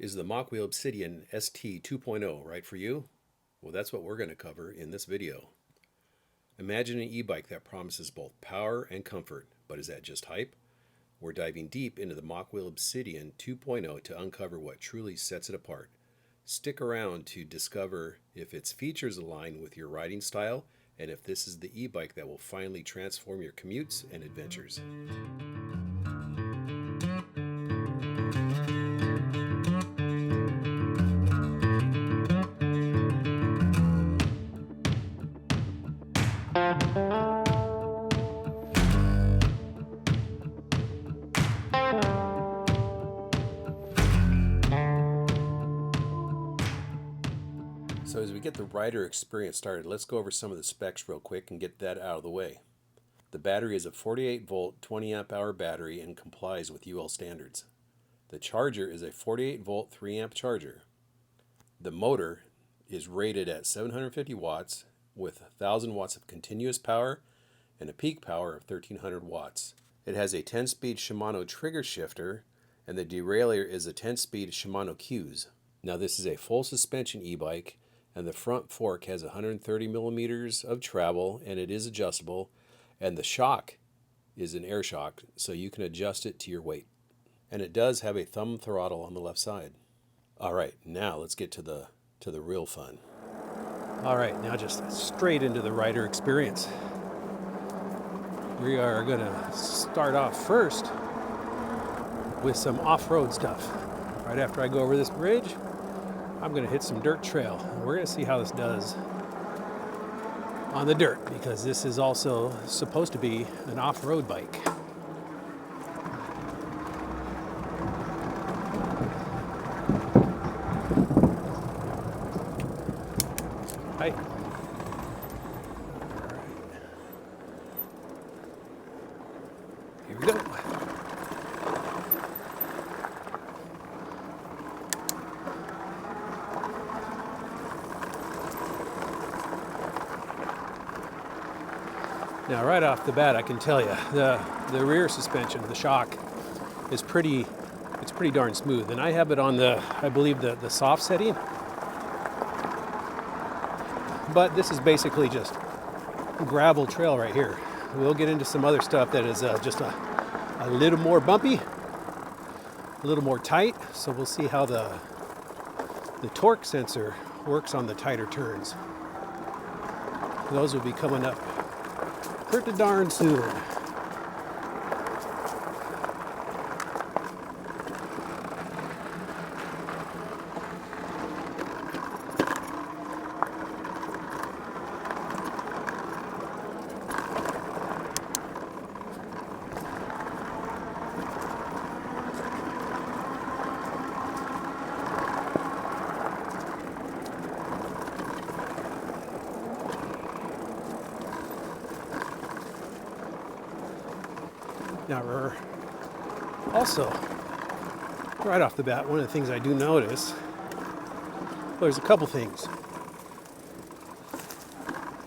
Is the Mokwheel Obsidian ST 2.0 right for you? Well, that's what we're going to cover in this video. Imagine an e-bike that promises both power and comfort, but is that just hype? We're diving deep into the Mokwheel Obsidian 2.0 to uncover what truly sets it apart. Stick around to discover if its features align with your riding style and if this is the e-bike that will finally transform your commutes and adventures. So as we get the rider experience started, let's go over some of the specs real quick and get that out of the way. The battery is a 48 volt 20 amp hour battery and complies with UL standards. The charger is a 48 volt 3 amp charger. The motor is rated at 750 watts with 1000 watts of continuous power and a peak power of 1300 watts. It has a 10-speed Shimano trigger shifter and the derailleur is a 10-speed Shimano Q's. Now this is a full suspension e-bike and the front fork has 130 millimeters of travel and it is adjustable, and the shock is an air shock so you can adjust it to your weight. And it does have a thumb throttle on the left side. Alright, now let's get to the real fun. Alright, now just straight into the rider experience. We are going to start off first with some off-road stuff. Right after I go over this bridge, I'm going to hit some dirt trail. We're going to see how this does on the dirt, because this is also supposed to be an off-road bike. Hi. All right. Here we go. Now, right off the bat, I can tell you the rear suspension, the shock, is pretty darn smooth, and I have it on I believe the soft setting. But this is basically just gravel trail right here. We'll get into some other stuff that is just a little more bumpy, a little more tight. So we'll see how the torque sensor works on the tighter turns. Those will be coming up pretty darn soon. Now, also, right off the bat, one of the things I do notice, well, there's a couple things.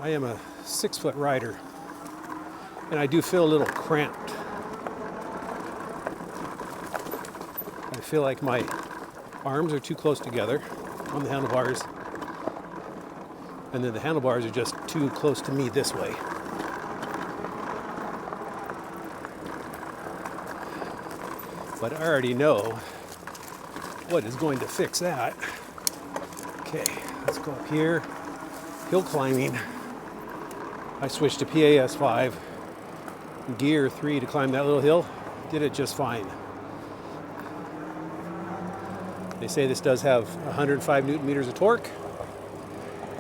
I am a 6-foot rider, and I do feel a little cramped. I feel like my arms are too close together on the handlebars, and then the handlebars are just too close to me this way. But I already know what is going to fix that. Okay, let's go up here. Hill climbing. I switched to PAS 5, gear 3 to climb that little hill. Did it just fine. They say this does have 105 Newton meters of torque,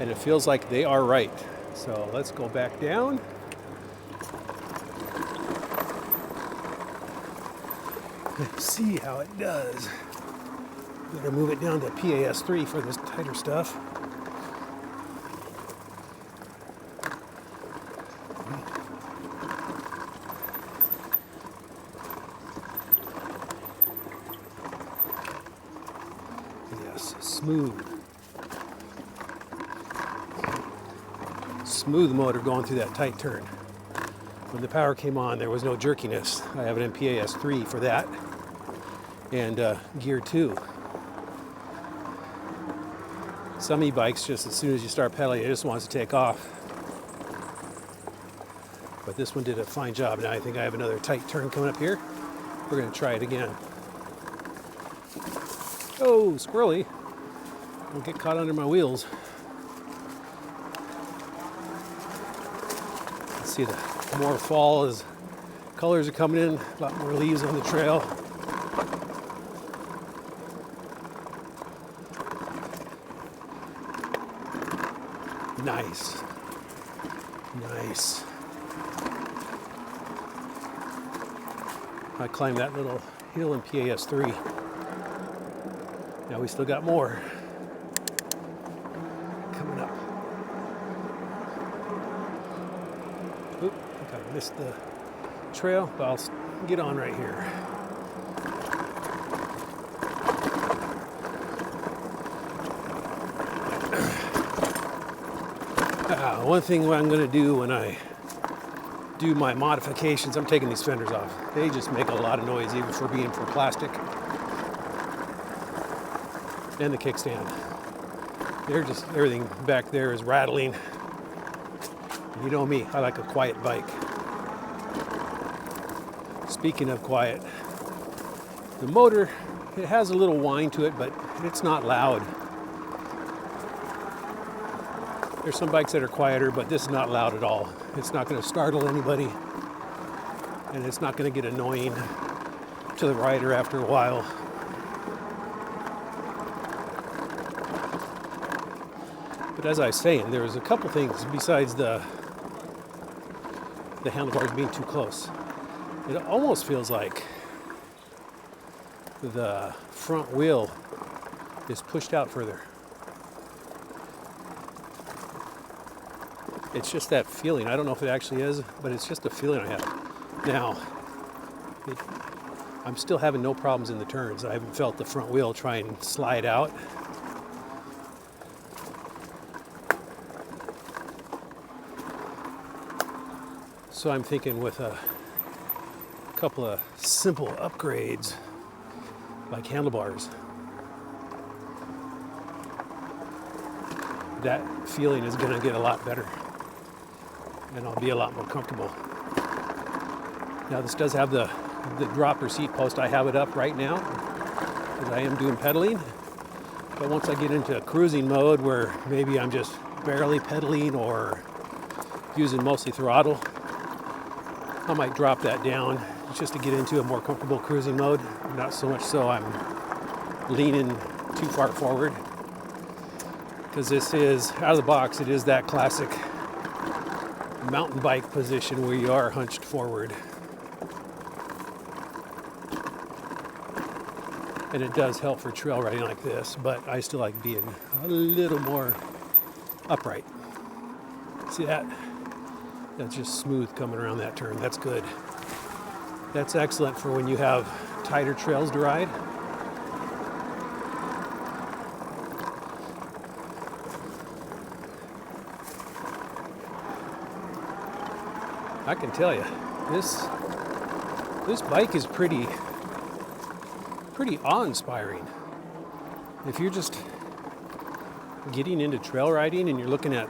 and it feels like they are right. So let's go back down. Let's see how it does. Better move it down to PAS 3 for this tighter stuff. Yes, smooth. Smooth motor going through that tight turn. When the power came on, there was no jerkiness. I have it in PAS 3 for that. And gear 2. Some e-bikes, just as soon as you start pedaling, it just wants to take off. But this one did a fine job. Now I think I have another tight turn coming up here. We're going to try it again. Oh, squirrely. Don't get caught under my wheels. Let's see, the more fall as colors are coming in, a lot more leaves on the trail. Nice. Nice. I climbed that little hill in PAS 3. Now we still got more coming up. Oop, I think I missed the trail, but I'll get on right here. One thing I'm going to do when I do my modifications, I'm taking these fenders off. They just make a lot of noise, even for being for plastic. And the kickstand. They're just, everything back there is rattling. You know me, I like a quiet bike. Speaking of quiet, the motor, it has a little whine to it, but it's not loud. There's some bikes that are quieter, but this is not loud at all. It's not going to startle anybody, and it's not going to get annoying to the rider after a while. But as I was saying, there was a couple things besides the handlebars being too close. It almost feels like the front wheel is pushed out further. It's just that feeling. I don't know if it actually is, but it's just a feeling I have. Now, I'm still having no problems in the turns. I haven't felt the front wheel try and slide out. So I'm thinking with a couple of simple upgrades, like handlebars, that feeling is going to get a lot better. And I'll be a lot more comfortable. Now this does have the dropper seat post. I have it up right now because I am doing pedaling. But once I get into cruising mode where maybe I'm just barely pedaling or using mostly throttle, I might drop that down just to get into a more comfortable cruising mode. Not so much so I'm leaning too far forward. Because this is, out of the box, it is that classic mountain bike position where you are hunched forward. And it does help for trail riding like this, but I still like being a little more upright. See that? That's just smooth coming around that turn. That's good. That's excellent for when you have tighter trails to ride. I can tell you, this bike is pretty awe-inspiring. If you're just getting into trail riding and you're looking at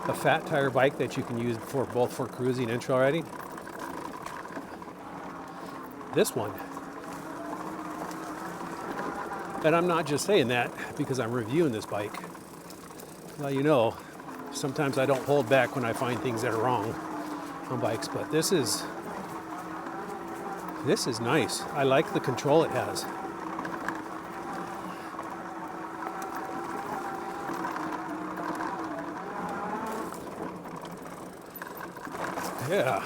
a fat tire bike that you can use both for cruising and trail riding, this one. And I'm not just saying that because I'm reviewing this bike. Well, you know, sometimes I don't hold back when I find things that are wrong on bikes, but this is nice. I like the control it has. Yeah.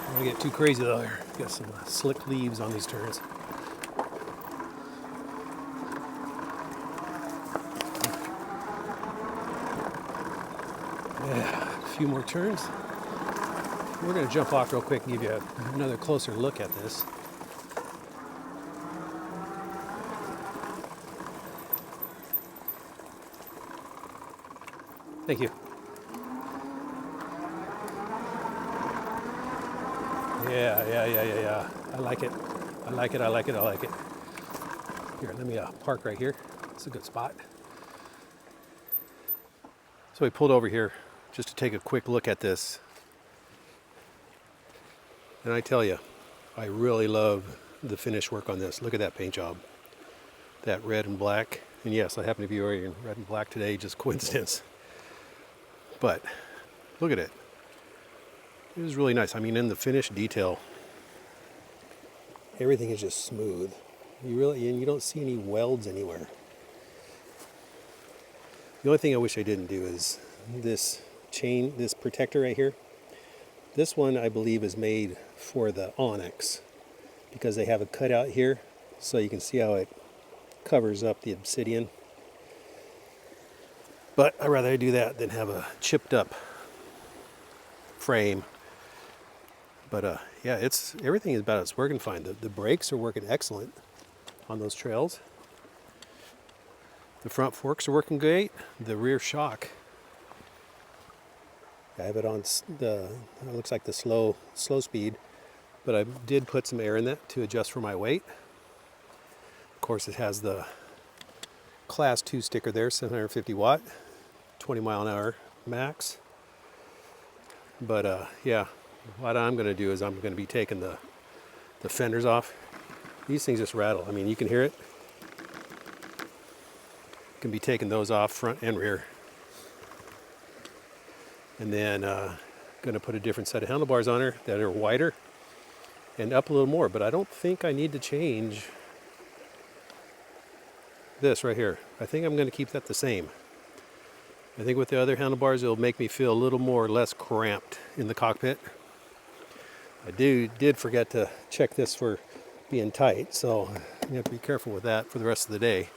I don't want to get too crazy though. Got some slick leaves on these turns. Yeah, a few more turns. We're going to jump off real quick and give you another closer look at this. Thank you. Yeah. I like it. I like it. I like it. I like it. Here, let me park right here. It's a good spot. So we pulled over here just to take a quick look at this. And I tell you, I really love the finish work on this. Look at that paint job. That red and black. And yes, I happen to be wearing red and black today, just coincidence. But look at it. It was really nice. I mean, in the finished detail, everything is just smooth. And you don't see any welds anywhere. The only thing I wish I didn't do is this chain, this protector right here. This one I believe is made for the Onyx because they have a cutout here so you can see how it covers up the Obsidian. But I'd rather do that than have a chipped up frame. But yeah, everything is about it's working fine. The brakes are working excellent on those trails. The front forks are working great. The rear shock, I have it on it looks like the slow speed, but I did put some air in that to adjust for my weight. Of course, it has the Class 2 sticker there, 750 watt, 20 mile an hour max. But yeah, what I'm going to do is I'm going to be taking the fenders off. These things just rattle. I mean, you can hear it. Can be taking those off front and rear. And then going to put a different set of handlebars on her that are wider and up a little more. But I don't think I need to change this right here. I think I'm going to keep that the same. I think with the other handlebars, it'll make me feel a little more less cramped in the cockpit. I did forget to check this for being tight, so you have to be careful with that for the rest of the day.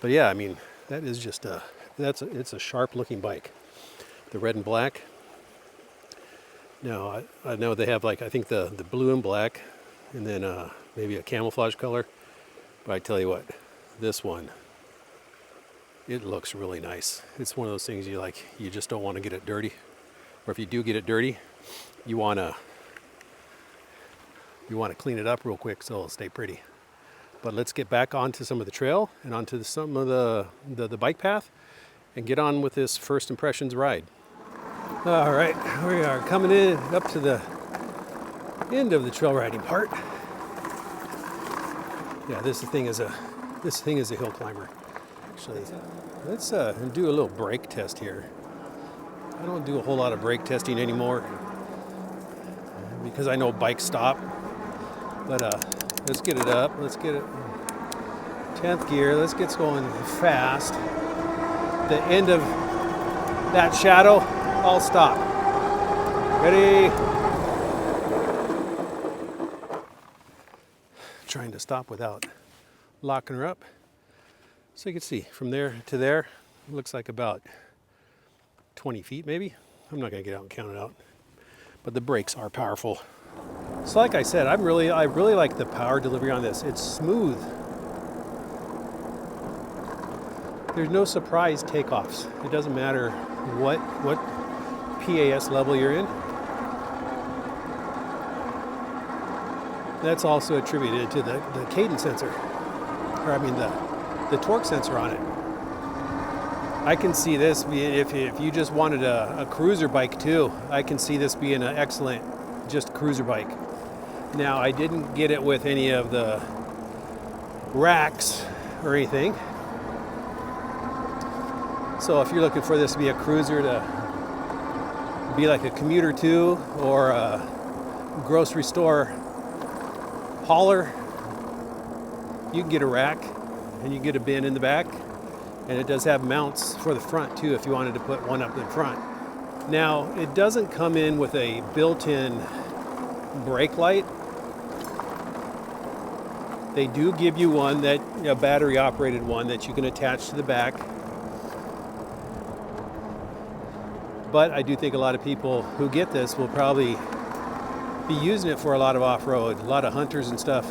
But yeah, I mean, that is just it's a sharp looking bike. The red and black. Now I know they have like I think the blue and black, and then maybe a camouflage color. But I tell you what, this one, it looks really nice. It's one of those things you just don't want to get it dirty, or if you do get it dirty, you want to clean it up real quick so it'll stay pretty. But let's get back onto some of the trail and onto some of the bike path and get on with this first impressions ride. All right, we are coming in up to the end of the trail riding part. Yeah, this thing is a hill climber. Actually, let's do a little brake test here. I don't do a whole lot of brake testing anymore because I know bikes stop. But let's get it up. Let's get it 10th gear. Let's get going fast. The end of that shadow, I'll stop. Ready? Trying to stop without locking her up. So you can see from there to there, it looks like about 20 feet maybe. I'm not gonna get out and count it out. But the brakes are powerful. So like I said, I really like the power delivery on this. It's smooth. There's no surprise takeoffs. It doesn't matter what PAS level you're in. That's also attributed to the cadence sensor, or I mean the torque sensor on it. I can see this, if you just wanted a cruiser bike too, I can see this being an excellent just cruiser bike. Now, I didn't get it with any of the racks or anything. So if you're looking for this to be a cruiser, to be like a commuter too, or a grocery store hauler, you can get a rack and you get a bin in the back. And it does have mounts for the front too if you wanted to put one up in front. Now, it doesn't come in with a built-in brake light. They do give you one, a battery operated one that you can attach to the back. But I do think a lot of people who get this will probably be using it for a lot of off-road, a lot of hunters and stuff.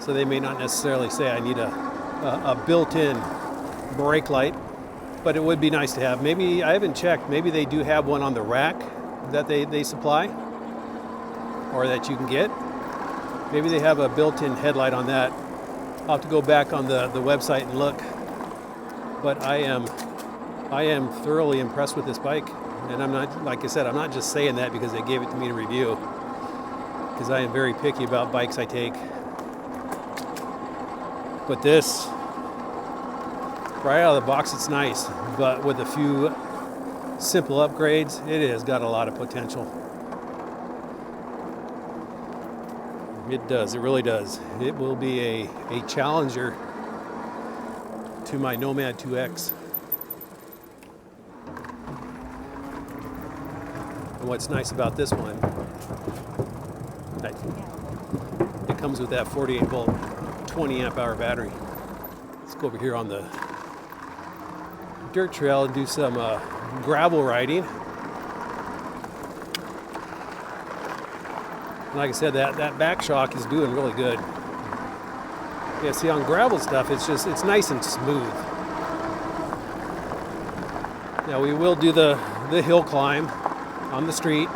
So they may not necessarily say I need a built-in brake light, but it would be nice to have. Maybe, I haven't checked, maybe they do have one on the rack that they supply or that you can get. Maybe they have a built-in headlight on that. I'll have to go back on the website and look. But I am thoroughly impressed with this bike. And I'm not, like I said, I'm not just saying that because they gave it to me to review. Because I am very picky about bikes I take. But this, right out of the box, it's nice. But with a few simple upgrades, it has got a lot of potential. It does, it really does. It will be a challenger to my Nomad 2X. And what's nice about this one, it comes with that 48 volt, 20 amp hour battery. Let's go over here on the dirt trail and do some gravel riding. Like I said, that back shock is doing really good. Yeah, see, on gravel stuff, it's nice and smooth. Now we will do the hill climb on the street.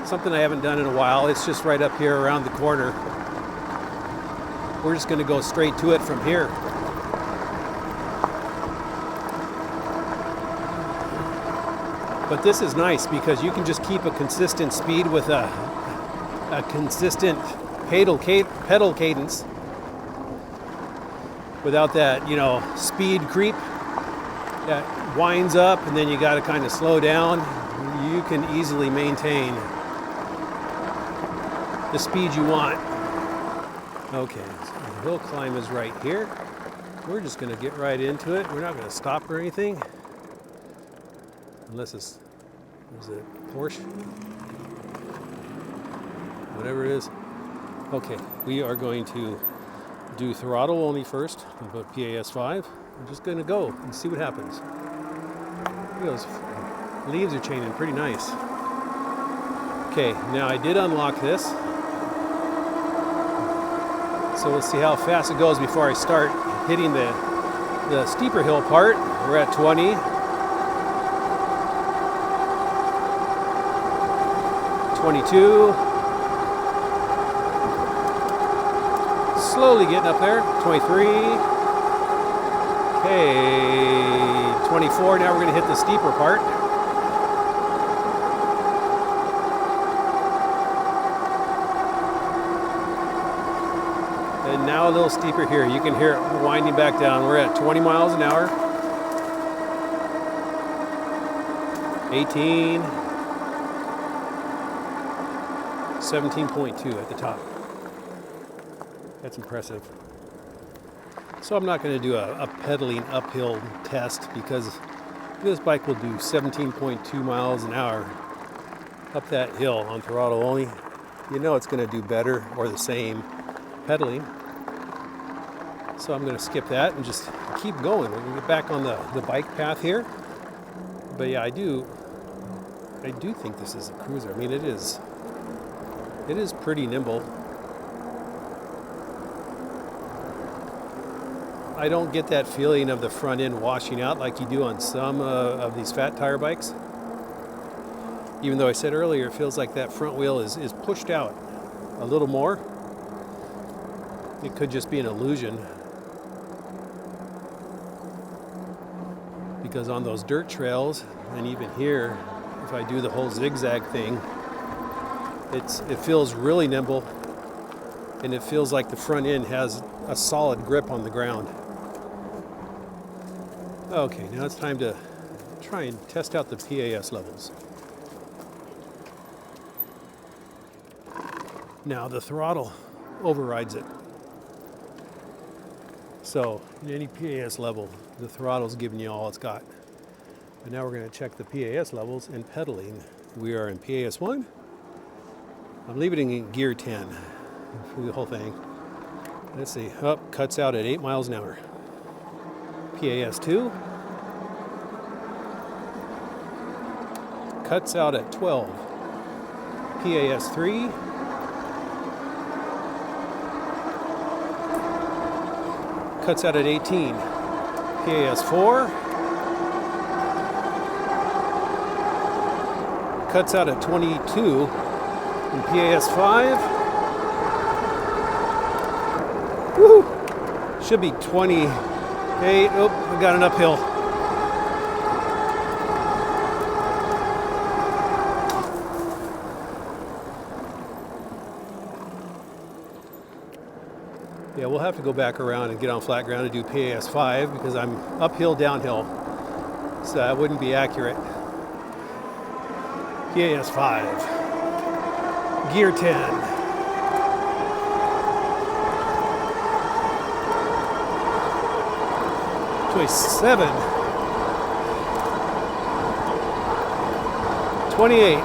Something I haven't done in a while. It's just right up here around the corner. We're just going to go straight to it from here. But this is nice because you can just keep a consistent speed with a consistent pedal cadence without that, speed creep that winds up and then you got to kind of slow down. You can easily maintain the speed you want. Okay, so the hill climb is right here. We're just going to get right into it. We're not going to stop or anything. Unless it's Porsche? Whatever it is. Okay, we are going to do throttle only first. I'll put PAS 5. I'm just going to go and see what happens. Those leaves are chaining pretty nice. Okay, now I did unlock this. So we'll see how fast it goes before I start hitting the steeper hill part. We're at 20. 22. Slowly getting up there. 23. Okay, 24. Now we're going to hit the steeper part. And now a little steeper here. You can hear it winding back down. We're at 20 miles an hour. 18. 17.2 at the top. That's impressive. So I'm not going to do a pedaling uphill test because this bike will do 17.2 miles an hour up that hill on throttle only. It's going to do better or the same pedaling. So I'm going to skip that and just keep going. We're going to get back on the bike path here. But yeah, I do think this is a cruiser. I mean, it is pretty nimble. I don't get that feeling of the front end washing out like you do on some of these fat tire bikes. Even though I said earlier, it feels like that front wheel is pushed out a little more. It could just be an illusion. Because on those dirt trails, and even here, if I do the whole zigzag thing, it feels really nimble, and it feels like the front end has a solid grip on the ground. Okay, now it's time to try and test out the PAS levels. Now the throttle overrides it. So in any PAS level, the throttle's giving you all it's got. But now we're going to check the PAS levels in pedaling. We are in PAS 1. I'm leaving it in gear 10 for the whole thing. Let's see, cuts out at 8 miles an hour. PAS 2. Cuts out at 12. PAS 3. Cuts out at 18. PAS 4. cuts out at 22 in PAS5. Woo! Should be 28. Oh, we got an uphill. Yeah, we'll have to go back around and get on flat ground and do PAS5 because I'm uphill, downhill. So that wouldn't be accurate. PAS5. Gear 10. Choice 7. 28.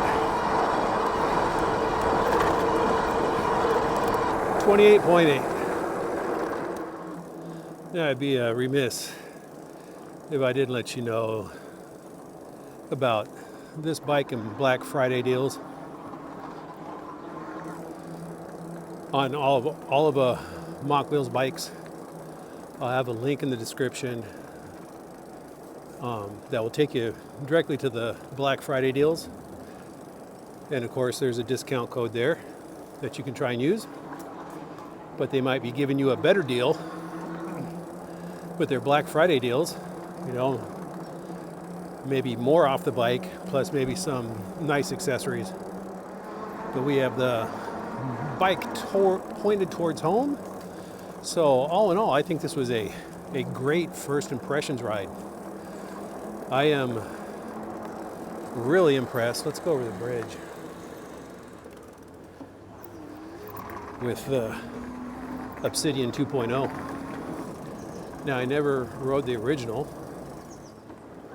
28.8. Yeah, I'd be remiss if I didn't let you know about this bike and Black Friday deals on all of Mokwheel's bikes. I'll have a link in the description that will take you directly to the Black Friday deals. And of course, there's a discount code there that you can try and use. But they might be giving you a better deal with their Black Friday deals. You know, maybe more off the bike, plus maybe some nice accessories. But we have the bike pointed towards home. So all in all, I think this was a great first impressions ride. I am really impressed. Let's go over the bridge with the Obsidian 2.0. Now, I never rode the original,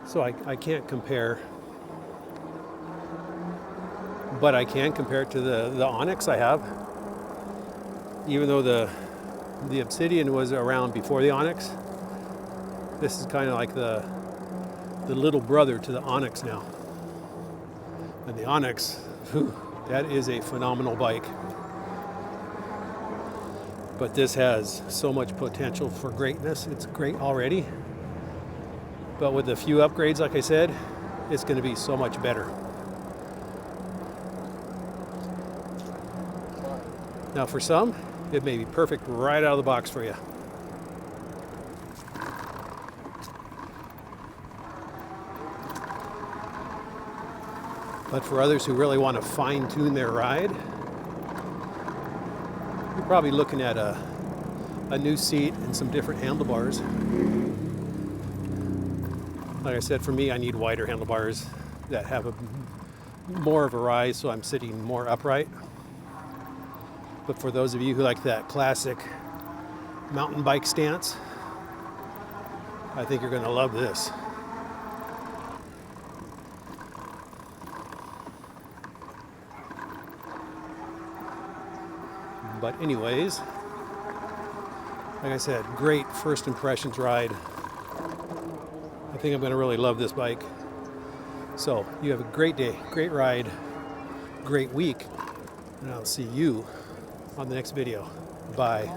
so I can't compare. But I can compare it to the Onyx I have. Even though the Obsidian was around before the Onyx, this is kind of like the little brother to the Onyx now. And the Onyx, that is a phenomenal bike. But this has so much potential for greatness. It's great already. But with a few upgrades, like I said, it's going to be so much better. Now for some, it may be perfect right out of the box for you. But for others who really want to fine-tune their ride, you're probably looking at a new seat and some different handlebars. Like I said, for me, I need wider handlebars that have more of a rise, so I'm sitting more upright. But for those of you who like that classic mountain bike stance, I think you're going to love this. But anyways, like I said, great first impressions ride. I think I'm going to really love this bike. So you have a great day, great ride, great week, and I'll see you on the next video. Bye.